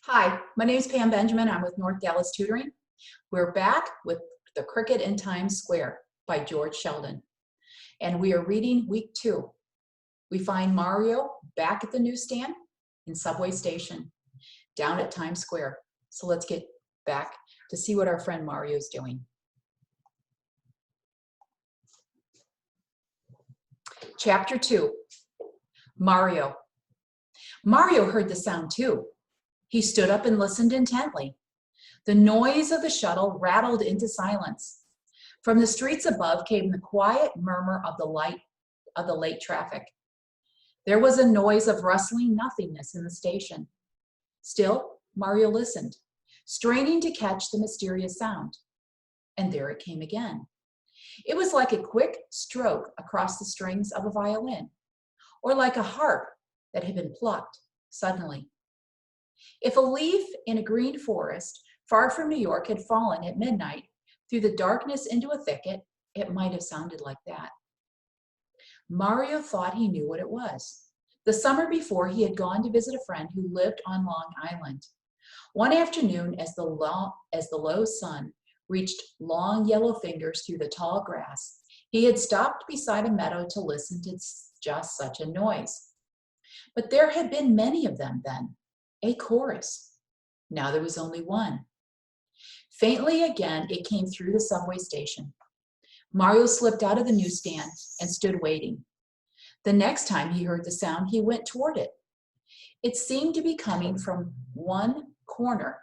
Hi, my name is Pam Benjamin. I'm with North Dallas Tutoring. We're back with The Cricket in Times Square by George Selden. And we are reading week 2. We find Mario back at the newsstand in Subway Station down at Times Square. So let's get back to see what our friend Mario is doing. Chapter 2, Mario. Mario heard the sound too. He stood up and listened intently. The noise of the shuttle rattled into silence. From the streets above came the quiet murmur of the late traffic. There was a noise of rustling nothingness in the station. Still, Mario listened, straining to catch the mysterious sound. And there it came again. It was like a quick stroke across the strings of a violin, or like a harp that had been plucked suddenly. If a leaf in a green forest far from New York had fallen at midnight through the darkness into a thicket, it might have sounded like that. Mario thought he knew what it was. The summer before, he had gone to visit a friend who lived on Long Island. One afternoon, as the low sun reached long yellow fingers through the tall grass, he had stopped beside a meadow to listen to just such a noise. But there had been many of them then. A chorus. Now there was only one. Faintly again, it came through the subway station. Mario slipped out of the newsstand and stood waiting. The next time he heard the sound, he went toward it. It seemed to be coming from one corner,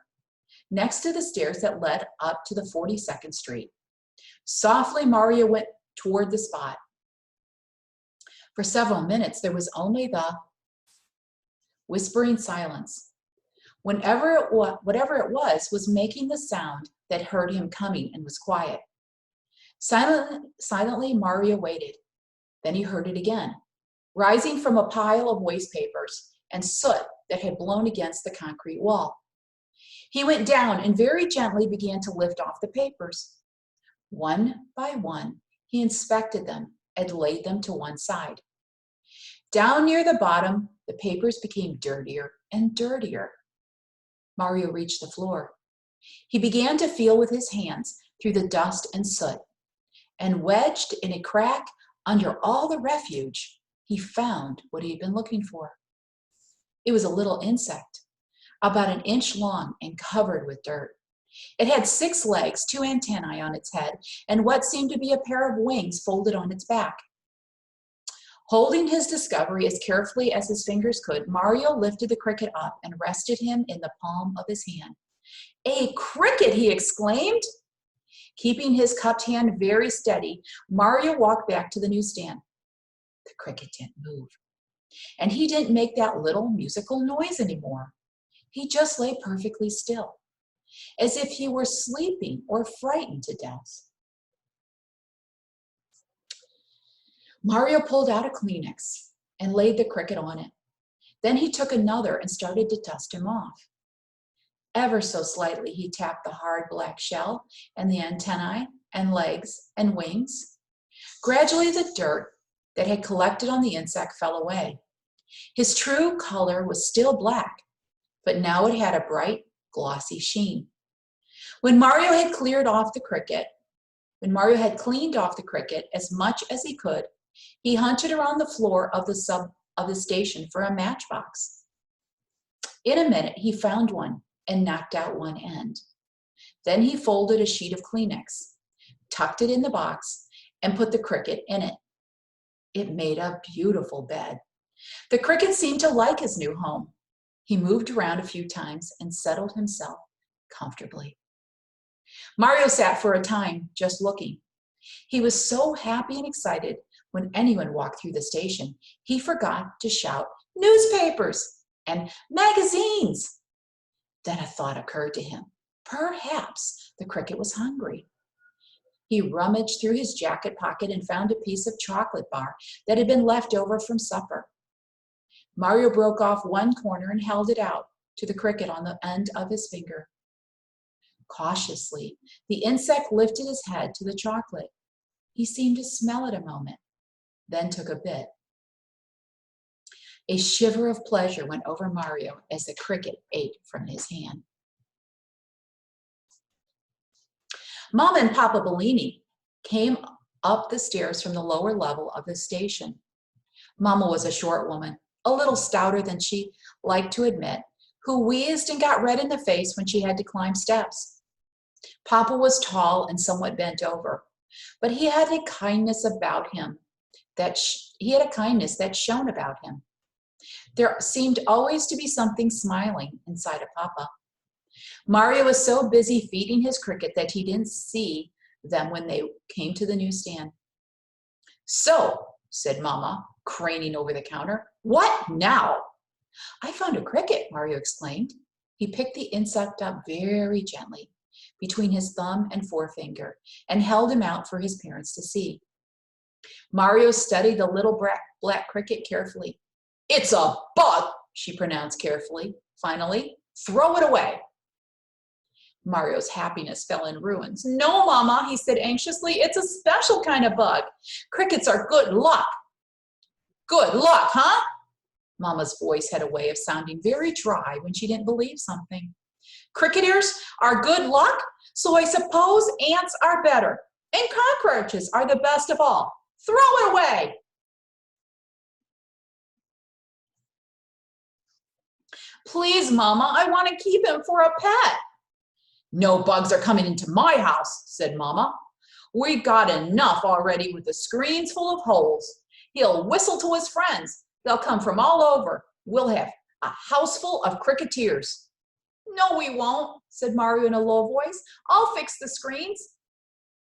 next to the stairs that led up to the 42nd Street. Softly, Mario went toward the spot. For several minutes, there was only the whispering silence. Whatever it was making the sound that heard him coming and was quiet. Silently, Mario waited. Then he heard it again, rising from a pile of waste papers and soot that had blown against the concrete wall. He went down and very gently began to lift off the papers. One by one, he inspected them and laid them to one side. Down near the bottom, the papers became dirtier and dirtier. Mario reached the floor. He began to feel with his hands through the dust and soot, and wedged in a crack under all the refuge, he found what he had been looking for. It was a little insect, about an inch long and covered with dirt. It had 6 legs, 2 antennae on its head, and what seemed to be a pair of wings folded on its back. Holding his discovery as carefully as his fingers could, Mario lifted the cricket up and rested him in the palm of his hand. "A cricket!" he exclaimed. Keeping his cupped hand very steady, Mario walked back to the newsstand. The cricket didn't move, and he didn't make that little musical noise anymore. He just lay perfectly still, as if he were sleeping or frightened to death. Mario pulled out a Kleenex and laid the cricket on it. Then he took another and started to dust him off. Ever so slightly, he tapped the hard black shell and the antennae and legs and wings. Gradually, the dirt that had collected on the insect fell away. His true color was still black, but now it had a bright, glossy sheen. When Mario had cleaned off the cricket as much as he could, he hunted around the floor of the station for a matchbox. In a minute, he found one and knocked out one end. Then he folded a sheet of Kleenex, tucked it in the box, and put the cricket in it. It made a beautiful bed. The cricket seemed to like his new home. He moved around a few times and settled himself comfortably. Mario sat for a time just looking. He was so happy and excited when anyone walked through the station, he forgot to shout, "Newspapers!" and "Magazines!" Then a thought occurred to him. Perhaps the cricket was hungry. He rummaged through his jacket pocket and found a piece of chocolate bar that had been left over from supper. Mario broke off one corner and held it out to the cricket on the end of his finger. Cautiously, the insect lifted his head to the chocolate. He seemed to smell it a moment, then took a bit. A shiver of pleasure went over Mario as the cricket ate from his hand. Mama and Papa Bellini came up the stairs from the lower level of the station. Mama was a short woman, a little stouter than she liked to admit, who wheezed and got red in the face when she had to climb steps. Papa was tall and somewhat bent over, but he had a kindness about him that shone about him. There seemed always to be something smiling inside of Papa. Mario was so busy feeding his cricket that he didn't see them when they came to the newsstand. "So," said Mama, craning over the counter, "what now?" "I found a cricket," Mario exclaimed. He picked the insect up very gently between his thumb and forefinger and held him out for his parents to see. Mario studied the little black cricket carefully. "It's a bug," she pronounced carefully. Finally, "Throw it away." Mario's happiness fell in ruins. "No, Mama," he said anxiously, "it's a special kind of bug. Crickets are good luck." "Good luck, huh?" Mama's voice had a way of sounding very dry when she didn't believe something. "Cricketers are good luck, so I suppose ants are better, and cockroaches are the best of all. Throw it away." "Please, Mama, I want to keep him for a pet." "No bugs are coming into my house," said Mama. "We've got enough already with the screens full of holes. He'll whistle to his friends. They'll come from all over. We'll have a house full of cricketers." "No, we won't," said Mario in a low voice. "I'll fix the screens."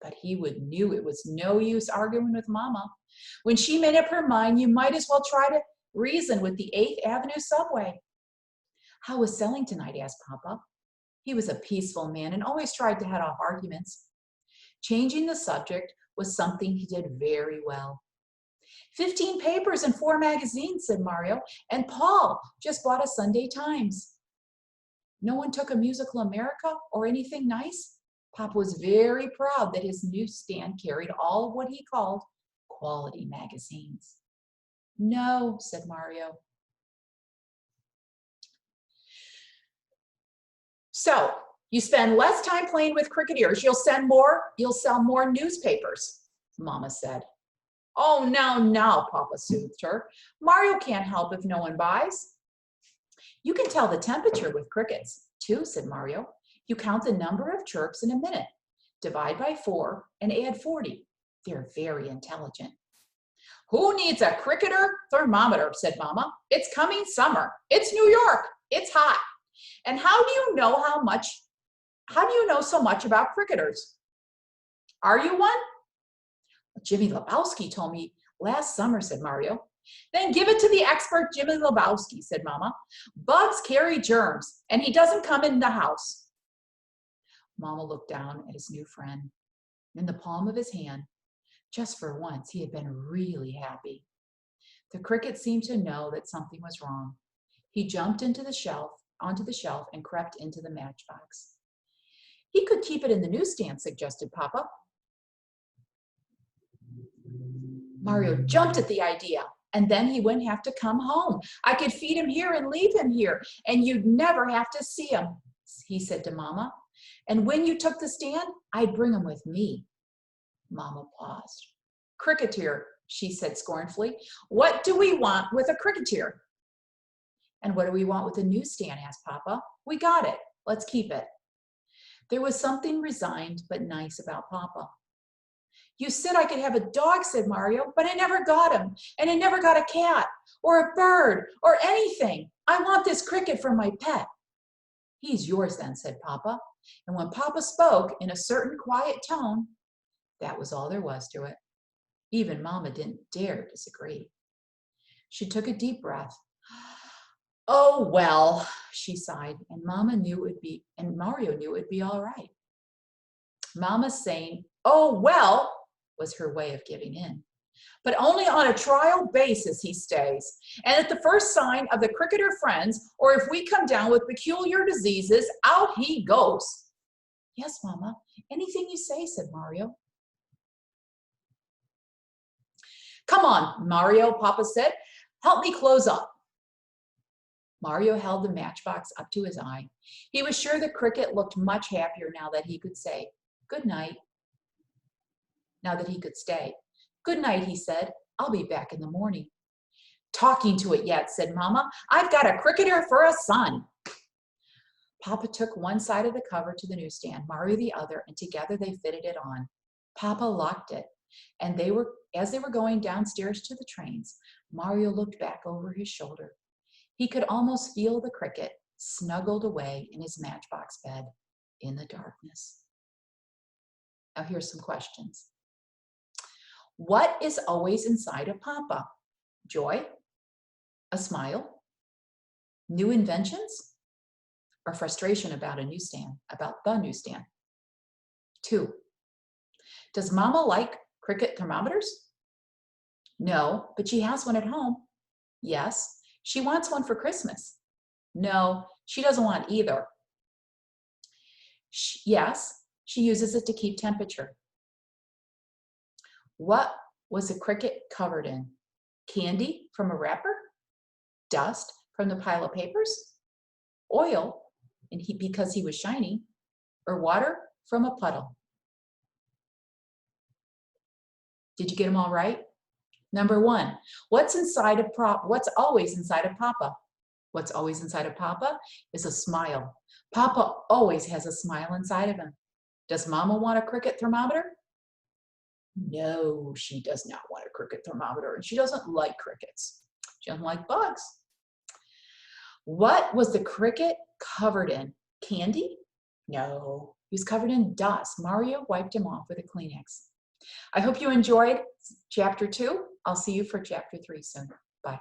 But he knew it was no use arguing with Mama. When she made up her mind, you might as well try to reason with the 8th Avenue subway. "How was selling tonight?" asked Papa. He was a peaceful man and always tried to head off arguments. Changing the subject was something he did very well. 15 papers and 4 magazines, said Mario, and Paul just bought a Sunday Times. No one took a Musical America or anything nice? Papa was very proud that his newsstand carried all of what he called quality magazines. No, said Mario. So, you spend less time playing with cricketers, you'll sell more newspapers, Mama said. Oh, now, Papa soothed her. Mario can't help if no one buys. You can tell the temperature with crickets, too, said Mario. You count the number of chirps in a minute, divide by 4, and add 40. They're very intelligent. Who needs a cricketer thermometer, said Mama. It's coming summer. It's New York. It's hot. And how do you know so much about cricketers? Are you one? Jimmy Lebowski told me last summer, said Mario. Then give it to the expert Jimmy Lebowski, said Mama. Bugs carry germs, and he doesn't come in the house. Mama looked down at his new friend. In the palm of his hand, just for once, he had been really happy. The cricket seemed to know that something was wrong. He jumped onto the shelf and crept into the matchbox. He could keep it in the newsstand, suggested Papa. Mario jumped at the idea, and then he wouldn't have to come home. I could feed him here and leave him here, and you'd never have to see him, he said to Mama. And when you took the stand, I'd bring him with me. Mama paused. Cricketer, she said scornfully. What do we want with a cricketer? And what do we want with a newsstand, asked Papa. We got it. Let's keep it. There was something resigned but nice about Papa. You said I could have a dog, said Mario, but I never got him, and I never got a cat, or a bird, or anything. I want this cricket for my pet. He's yours then, said Papa. And when Papa spoke in a certain quiet tone, that was all there was to it. Even Mama didn't dare disagree. She took a deep breath. Oh, well, she sighed, and Mario knew it'd be all right. Mama's saying, oh, well, was her way of giving in. But only on a trial basis he stays. And at the first sign of the cricketer friends, or if we come down with peculiar diseases, out he goes. Yes, Mama, anything you say, said Mario. Come on, Mario, Papa said. Help me close up. Mario held the matchbox up to his eye. He was sure the cricket looked much happier now that he could say, "Good night." Now that he could stay. "Good night," he said. "I'll be back in the morning." "Talking to it yet," said Mama. "I've got a cricketer for a son." Papa took one side of the cover to the newsstand, Mario the other, and together they fitted it on. Papa locked it, and as they were going downstairs to the trains, Mario looked back over his shoulder. He could almost feel the cricket snuggled away in his matchbox bed in the darkness. Now here's some questions. What is always inside of Papa? Joy? A smile? New inventions? Or frustration about the newsstand? 2. Does Mama like cricket thermometers? No, but she has one at home. Yes, she wants one for Christmas. No, she doesn't want either. Yes, she uses it to keep temperature. What was the cricket covered in? Candy from a wrapper? Dust from the pile of papers? Oil, because he was shiny? Or water from a puddle? Did you get them all right? Number 1, what's always inside of Papa? What's always inside of Papa is a smile. Papa always has a smile inside of him. Does Mama want a cricket thermometer? No, she does not want a cricket thermometer, and she doesn't like crickets. She doesn't like bugs. What was the cricket covered in? Candy? No, he was covered in dust. Mario wiped him off with a Kleenex. I hope you enjoyed chapter 2. I'll see you for chapter 3 soon. Bye.